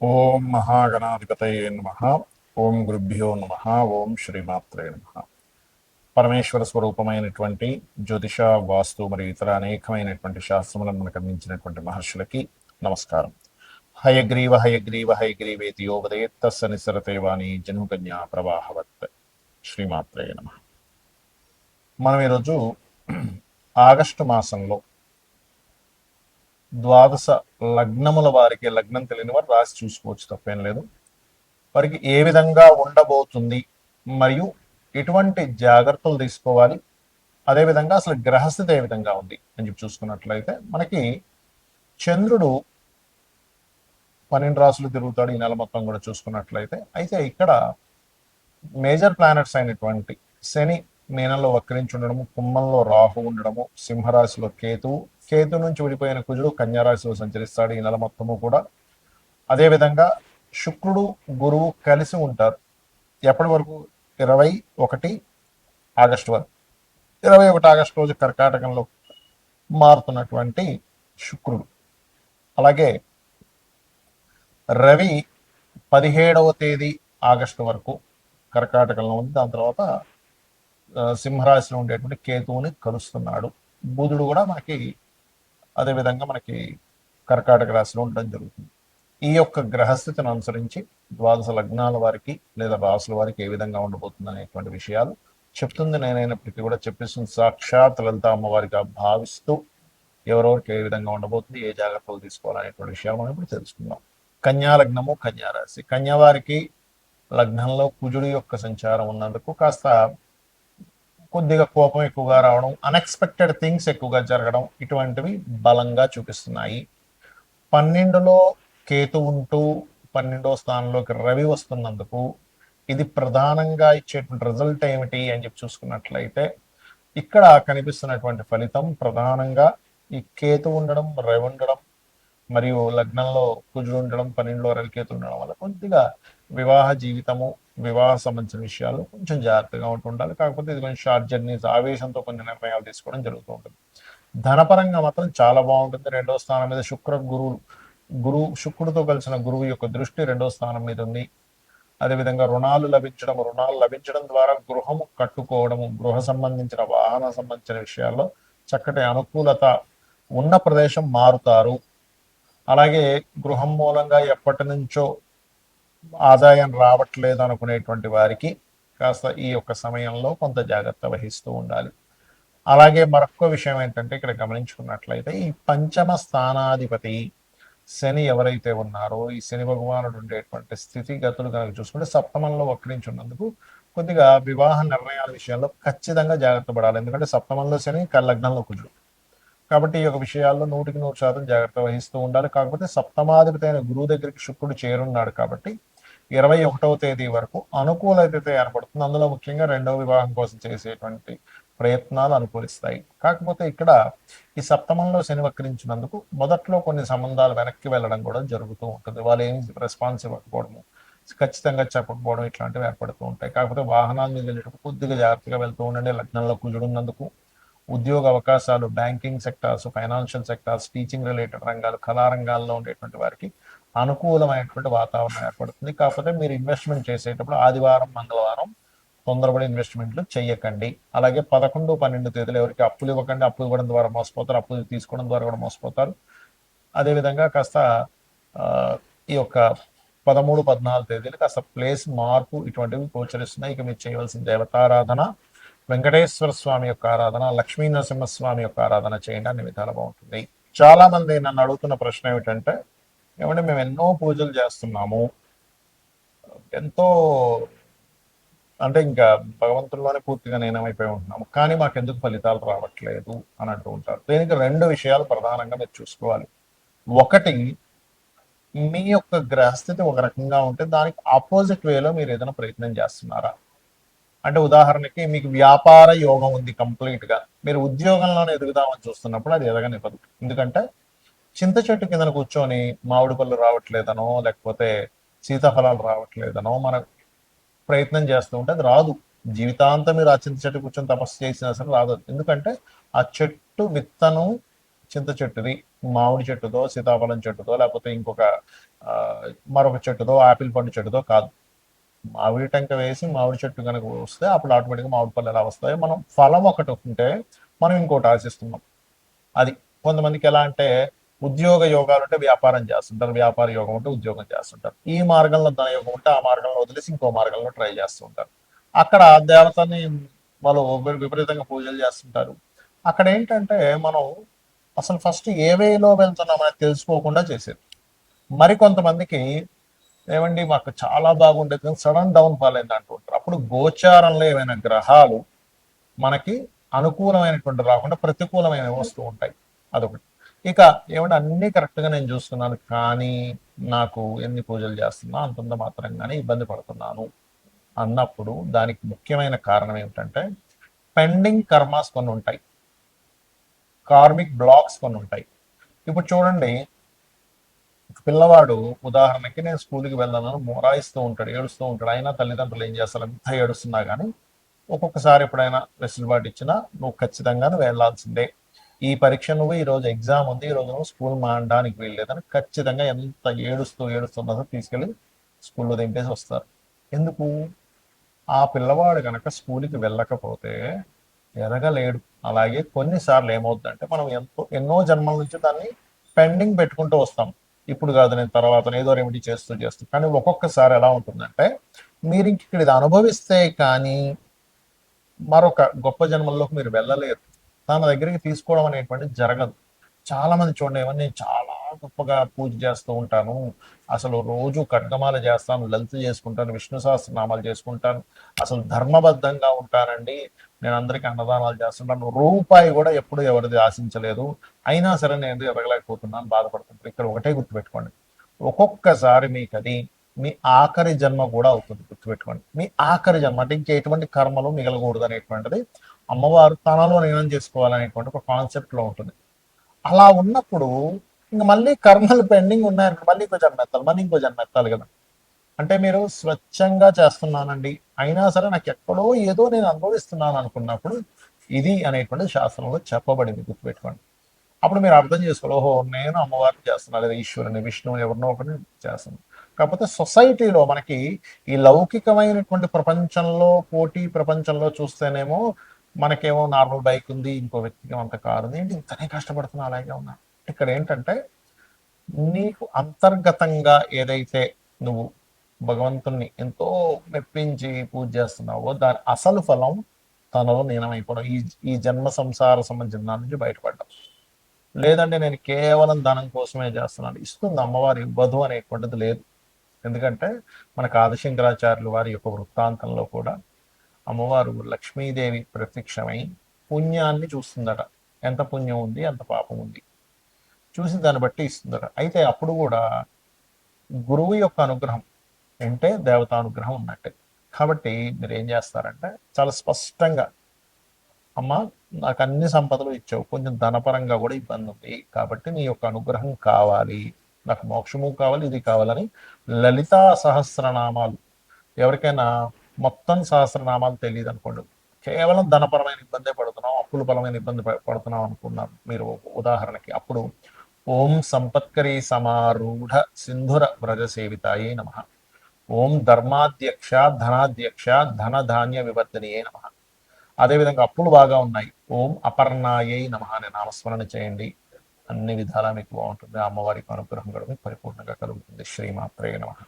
ఓం మహాగణాధిపతయే నమః. ఓం గురుభ్యో నమః. ఓం శ్రీమాత్రే నమః. పరమేశ్వర స్వరూపమైనటువంటి జ్యోతిష, వాస్తు మరియు ఇతర అనేకమైనటువంటి శాస్త్రములను మనకు అందించినటువంటి మహర్షులకి నమస్కారం. హయగ్రీవ హయగ్రీవ హయగ్రీవేతి యోగదేత్ తస్స నిసరతే వాణి జనుకన్యా ప్రవాహవత్. శ్రీమాత్రే నమః. మనం ఈరోజు ఆగస్టు మాసంలో ద్వాదశ లగ్నముల వారికి, లగ్నం తెలియని వారు రాసి చూసుకోవచ్చు, తప్పేం లేదు. వారికి ఏ విధంగా ఉండబోతుంది మరియు ఎటువంటి జాగ్రత్తలు తీసుకోవాలి, అదేవిధంగా అసలు గ్రహస్థితి ఏ విధంగా ఉంది అని చెప్పి చూసుకున్నట్లయితే మనకి చంద్రుడు 12 రాసులు తిరుగుతాడు ఈ నెల మొత్తం కూడా చూసుకున్నట్లయితే. అయితే ఇక్కడ మేజర్ ప్లానెట్స్ అయినటువంటి శని మీనంలో వక్రించి ఉండడము, కుంభంలో రాహు ఉండడము, సింహరాశిలో కేతు నుంచి విడిపోయిన కుజుడు కన్యారాశిలో సంచరిస్తాడు ఈ నెల మొత్తము కూడా. అదేవిధంగా శుక్రుడు గురువు కలిసి ఉంటారు ఎప్పటి వరకు? 21 ఆగస్టు వరకు. 21 ఆగస్టు రోజు కర్కాటకంలో మారుతున్నటువంటి శుక్రుడు. అలాగే రవి 17వ తేదీ ఆగస్టు వరకు కర్కాటకంలో ఉంది. దాని తర్వాత సింహరాశిలో ఉండేటువంటి కేతువుని కలుస్తున్నాడు. బుధుడు కూడా మనకి అదేవిధంగా మనకి కర్కాటక రాశిలో ఉండడం జరుగుతుంది. ఈ యొక్క గ్రహస్థితిని అనుసరించి ద్వాదశ లగ్నాల వారికి లేదా రాసుల వారికి ఏ విధంగా ఉండబోతుంది అనేటువంటి విషయాలు చెప్తుంది నేనైనప్పటికీ కూడా చెప్పేస్తుంది సాక్షాత్ లలిత అమ్మవారిగా భావిస్తూ ఎవరెవరికి ఏ విధంగా ఉండబోతుంది, ఏ జాగ్రత్తలు తీసుకోవాలనేటువంటి విషయాలు మనం ఇప్పుడు తెలుసుకుందాం. కన్యా లగ్నము, కన్యా రాశి. కన్యా వారికి లగ్నంలో కుజుడి యొక్క సంచారం ఉన్నందుకు కాస్త కొద్దిగా కోపం ఎక్కువగా రావడం, అన్ఎక్స్పెక్టెడ్ థింగ్స్ ఎక్కువగా జరగడం, ఇటువంటివి బలంగా చూపిస్తున్నాయి. 12లో కేతు ఉంటూ 12వ స్థానంలోకి రవి వస్తున్నందుకు ఇది ప్రధానంగా ఇచ్చేటువంటి రిజల్ట్ ఏమిటి అని చెప్పి చూసుకున్నట్లయితే ఇక్కడ కనిపిస్తున్నటువంటి ఫలితం ప్రధానంగా ఈ కేతు ఉండడం, రవి ఉండడం మరియు లగ్నంలో కుజుడు ఉండడం, 12లో రవి కేతు ఉండడం వల్ల కొద్దిగా వివాహ జీవితము, వివాహ సంబంధించిన విషయాలు కొంచెం జాగ్రత్తగా ఉంటుండాలి. కాకపోతే ఇది కొంచెం షార్ట్ జర్నీస్, ఆవేశంతో కొన్ని నిర్ణయాలు తీసుకోవడం జరుగుతూ ఉంటుంది. ధనపరంగా మాత్రం చాలా బాగుంటుంది. 2వ స్థానం మీద శుక్రుడితో కలిసిన గురువు యొక్క దృష్టి 2వ స్థానం మీద ఉంది. అదేవిధంగా రుణాలు లభించడం ద్వారా గృహము కట్టుకోవడము, గృహ సంబంధించిన వాహన సంబంధించిన విషయాల్లో చక్కటి అనుకూలత ఉన్న ప్రదేశం మారుతారు. అలాగే గృహం మూలంగా ఎప్పటి నుంచో ఆదాయం రావట్లేదు అనుకునేటువంటి వారికి కాస్త ఈ యొక్క సమయంలో కొంత జాగ్రత్త వహిస్తూ ఉండాలి. అలాగే మరొక విషయం ఏంటంటే ఇక్కడ గమనించుకున్నట్లయితే ఈ పంచమ స్థానాధిపతి శని ఎవరైతే ఉన్నారో ఈ శని భగవానుడు ఉండేటువంటి స్థితిగతులు కనుక చూసుకుంటే సప్తమంలో వక్రించి ఉన్నందుకు కొద్దిగా వివాహ నిర్ణయాల విషయాల్లో ఖచ్చితంగా జాగ్రత్త పడాలి. ఎందుకంటే సప్తమంలో శని లగ్నంలో కుజుడు కాబట్టి ఈ యొక్క విషయాల్లో 100% జాగ్రత్త వహిస్తూ ఉండాలి. కాకపోతే సప్తమాధిపతి అయిన గురువు దగ్గరికి శుక్రుడు చేరున్నాడు కాబట్టి 21వ తేదీ వరకు అనుకూలత ఏర్పడుతుంది. అందులో ముఖ్యంగా 2వ వివాహం కోసం చేసేటువంటి ప్రయత్నాలు అనుకూలిస్తాయి. కాకపోతే ఇక్కడ ఈ సప్తమంలో శని వక్రించినందుకు మొదట్లో కొన్ని సంబంధాలు వెనక్కి వెళ్ళడం కూడా జరుగుతూ ఉంటుంది. వాళ్ళు ఏం రెస్పాన్స్ ఇవ్వకపోవడము, ఖచ్చితంగా చెప్పకపోవడం ఇట్లాంటివి ఏర్పడుతూ ఉంటాయి. కాకపోతే వాహనాల మీద వెళ్ళేటప్పుడు కొద్దిగా జాగ్రత్తగా వెళ్తూ ఉండండి. లగ్నంలో కుజుడున్నందుకు ఉద్యోగ అవకాశాలు, banking sectors, financial sectors, teaching related రంగాలు, కళారంగాల్లో ఉండేటువంటి వారికి అనుకూలమైనటువంటి వాతావరణం ఏర్పడుతుంది. కాకపోతే మీరు ఇన్వెస్ట్మెంట్ చేసేటప్పుడు ఆదివారం, మంగళవారం తొందరపడి ఇన్వెస్ట్మెంట్లు చేయకండి. అలాగే 11, 12 తేదీలు ఎవరికి అప్పులు ఇవ్వకండి. అప్పులు ఇవ్వడం ద్వారా మోసపోతారు, అప్పులు తీసుకోవడం ద్వారా కూడా మోసపోతారు. అదేవిధంగా కాస్త ఈ యొక్క 13, 14 తేదీలు కాస్త ప్లేస్ మార్పు ఇటువంటివి గోచరిస్తున్నాయి. ఇక మీరు చేయవలసిన దేవతారాధన వెంకటేశ్వర స్వామి యొక్క ఆరాధన, లక్ష్మీ నరసింహస్వామి యొక్క ఆరాధన చేయండి, అన్ని విధాలు బాగుంటుంది. చాలా మంది నన్ను అడుగుతున్న ప్రశ్న ఏమిటంటే, ఏమంటే మేము ఎన్నో పూజలు చేస్తున్నాము, ఎంతో అంటే ఇంకా భగవంతుల్లోనే పూర్తిగా లీనమైపోయి ఉంటున్నాము, కానీ మాకు ఎందుకు ఫలితాలు రావట్లేదు అని అంటూ ఉంటారు. దీనికి 2 విషయాలు ప్రధానంగా మీరు చూసుకోవాలి. ఒకటి, మీ యొక్క గ్రహస్థితి ఒక రకంగా ఉంటే దానికి ఆపోజిట్ వేలో మీరు ఏదైనా ప్రయత్నం చేస్తున్నారా? అంటే ఉదాహరణకి మీకు వ్యాపార యోగం ఉంది కంప్లీట్ గా, మీరు ఉద్యోగంలోనే ఎదుగుదామని చూస్తున్నప్పుడు అది ఎదగనివ్వదు. ఎందుకంటే చింత చెట్టు కింద కూర్చొని మామిడి పళ్ళు రావట్లేదనో లేకపోతే సీతాఫలాలు రావట్లేదనో మనం ప్రయత్నం చేస్తూ ఉంటే అది రాదు. జీవితాంతం మీరు ఆ చింత చెట్టు కూర్చొని తపస్సు చేసినా సరే రాదు. ఎందుకంటే ఆ చెట్టు విత్తనం చింత చెట్టుది, మామిడి చెట్టుదో, సీతాఫలం చెట్టుదో, లేకపోతే ఇంకొక ఆ, మరొక చెట్టుదో, ఆపిల్ పండు చెట్టుదో కాదు. మామిడి టెంక వేసి మామిడి చెట్టు కనుక వస్తే అప్పుడు ఆటోమేటిక్గా మామిడి పళ్ళు ఎలా వస్తాయి. మనం ఫలం ఒకటి ఉంటే మనం ఇంకోటి ఆశిస్తున్నాం. అది కొంతమందికి ఎలా అంటే ఉద్యోగ యోగాలు ఉంటే వ్యాపారం చేస్తుంటారు, వ్యాపార యోగం ఉంటే ఉద్యోగం చేస్తుంటారు. ఈ మార్గంలో ధన యోగం ఉంటే ఆ మార్గంలో వదిలేసి ఇంకో మార్గంలో ట్రై చేస్తుంటారు. అక్కడ దేవతని వాళ్ళు విపరీతంగా పూజలు చేస్తుంటారు. అక్కడ ఏంటంటే మనం అసలు ఫస్ట్ ఏ వేలో వెళ్తున్నాం అనేది తెలుసుకోకుండా చేసేది. మరికొంతమందికి ఏమండి మాకు చాలా బాగుండేది కానీ సడన్ డౌన్ ఫాల్ అయింది అంటుంటారు. అప్పుడు గోచారంలో ఏమైనా గ్రహాలు మనకి అనుకూలమైనటువంటి రాకుండా ప్రతికూలమైన వస్తూ ఉంటాయి. అదొకటి. ఇక ఏమంటే అన్ని కరెక్ట్గా నేను చూస్తున్నాను కానీ నాకు ఎన్ని పూజలు చేస్తున్నా అంతంత మాత్రంగానే ఇబ్బంది పడుతున్నాను అన్నప్పుడు దానికి ముఖ్యమైన కారణం ఏమిటంటే పెండింగ్ కర్మాస్ కొన్ని ఉంటాయి, కార్మిక్ బ్లాక్స్ కొన్ని ఉంటాయి. ఇప్పుడు చూడండి, పిల్లవాడు ఉదాహరణకి నేను స్కూల్కి వెళ్ళాను మొరాయిస్తూ ఉంటాడు, ఏడుస్తూ ఉంటాడు. అయినా తల్లిదండ్రులు ఏం చేస్తారు, అంతా ఏడుస్తున్నా కానీ ఒక్కొక్కసారి ఎప్పుడైనా వెసులుబాటు ఇచ్చినా నువ్వు ఖచ్చితంగా వెళ్ళాల్సిందే, ఈ పరీక్ష నువ్వు ఈరోజు ఎగ్జామ్ ఉంది, ఈరోజు నువ్వు స్కూల్ మానడానికి వీల్లేదని ఖచ్చితంగా ఎంత ఏడుస్తున్నదో తీసుకెళ్ళి స్కూల్లో దింపేసి వస్తారు. ఎందుకు? ఆ పిల్లవాడు కనుక స్కూల్కి వెళ్ళకపోతే ఎదగలేడు. అలాగే కొన్నిసార్లు ఏమవుతుందంటే మనం ఎన్నో జన్మల నుంచి దాన్ని పెండింగ్ పెట్టుకుంటూ వస్తాం. ఇప్పుడు కాదు నేను తర్వాత ఏదో రెమెడీ చేస్తూ కానీ ఒక్కొక్కసారి ఎలా ఉంటుందంటే మీరు ఇంక ఇక్కడ ఇది అనుభవిస్తే కానీ మరొక గొప్ప జన్మల్లోకి మీరు వెళ్ళలేరు. తన దగ్గరికి తీసుకోవడం అనేటువంటిది జరగదు. చాలా మంది చూడండి, ఏమన్నా నేను చాలా గొప్పగా పూజ చేస్తూ ఉంటాను, అసలు రోజు ఖడ్గమాల చేస్తాను, లలిత చేసుకుంటాను, విష్ణు సహస్రనామాలు చేసుకుంటాను, అసలు ధర్మబద్ధంగా ఉంటానండి, నేను అందరికీ అన్నదానాలు చేస్తుంటాను, రూపాయి కూడా ఎప్పుడు ఎవరిది ఆశించలేదు, అయినా సరే నేను ఎదగలేకపోతున్నాను బాధపడుతుంటాను. ఇక్కడ ఒకటే గుర్తుపెట్టుకోండి, ఒక్కొక్కసారి మీకు అది మీ ఆఖరి జన్మ కూడా అవుతుంది. గుర్తుపెట్టుకోండి, మీ ఆఖరి జన్మ అంటే ఇంక ఎటువంటి కర్మలు మిగలకూడదు అనేటువంటిది అమ్మవారు తనలో నిర్ణయం చేసుకోవాలనేటువంటి ఒక కాన్సెప్ట్ లో ఉంటుంది. అలా ఉన్నప్పుడు ఇంక మళ్ళీ కర్మలు పెండింగ్ ఉన్నాయని మళ్ళీ ఇంకో జన్మ ఎత్తాలి, మళ్ళీ ఇంకో జన్మ ఎత్తాలి కదా. అంటే మీరు స్వచ్ఛంగా చేస్తున్నానండి, అయినా సరే నాకు ఎక్కడో ఏదో నేను అనుభవిస్తున్నాను అనుకున్నప్పుడు ఇది అనేటువంటి శాస్త్రంలో చెప్పబడింది. గుర్తుపెట్టుకోండి. అప్పుడు మీరు అర్థం చేసుకోవాలి, ఓహో నేను అమ్మవారిని చేస్తున్నాను లేదా ఈశ్వరుని విష్ణువుని ఎవరినో ఒకరిని చేస్తున్నాను. కాకపోతే సొసైటీలో మనకి ఈ లౌకికమైనటువంటి ప్రపంచంలో పోటీ ప్రపంచంలో చూస్తేనేమో మనకేమో నార్మల్ బైక్ ఉంది, ఇంకో వ్యక్తికి అంత కారు ఉంది, ఏంటి ఇంతనే కష్టపడుతున్నా అలాగే ఉన్నా. ఇక్కడ ఏంటంటే నీకు అంతర్గతంగా ఏదైతే నువ్వు భగవంతుణ్ణి ఎంతో మెప్పించి పూజ చేస్తున్నావో దాని అసలు ఫలం తనలో లీనమైపోవడం, ఈ జన్మ సంసార సంబంధించిన దాని నుంచి బయటపడ్డాం. లేదంటే నేను కేవలం ధనం కోసమే చేస్తున్నాను, ఇస్తుంది అమ్మవారి ఇవ్వదు అనేటువంటిది లేదు. ఎందుకంటే మనకు ఆదిశంకరాచార్యులు వారి యొక్క వృత్తాంతంలో కూడా అమ్మవారు లక్ష్మీదేవి ప్రత్యక్షమై పుణ్యాన్ని చూస్తుందట, ఎంత పుణ్యం ఉంది ఎంత పాపం ఉంది చూసి దాన్ని బట్టి ఇస్తుందట. అయితే అప్పుడు కూడా గురువు యొక్క అనుగ్రహం అంటే దేవతానుగ్రహం ఉన్నట్టే. కాబట్టి మీరు ఏం చేస్తారంటే చాలా స్పష్టంగా, అమ్మ నాకు అన్ని సంపదలు ఇచ్చావు, కొంచెం ధనపరంగా కూడా ఇబ్బంది ఉంది, కాబట్టి నీ యొక్క అనుగ్రహం కావాలి, నాకు మోక్షము కావాలి, ఇది కావాలని లలితా సహస్రనామాలు, ఎవరికైనా మొత్తం సహస్రనామాలు తెలియదు అనుకోండి, కేవలం ధనపరమైన ఇబ్బందే పడుతున్నాం, అప్పుల పరమైన ఇబ్బంది పడుతున్నాం అనుకున్నారు మీరు ఉదాహరణకి, అప్పుడు ఓం సంపత్కరీ సమారూఢ సింధుర వ్రజ సేవితాయే నమ, ఓం ధర్మాధ్యక్ష ధనాధ్యక్ష ధన ధాన్య వివర్ధనియే నమ. అదేవిధంగా అప్పులు బాగా ఉన్నాయి, ఓం అపర్ణాయై నమ అనే నామస్మరణ చేయండి. అన్ని విధాలా మీకు బాగుంటుంది. అమ్మవారికి అనుగ్రహం కూడా మీకు పరిపూర్ణంగా కలుగుతుంది. శ్రీమాత్రే నమః.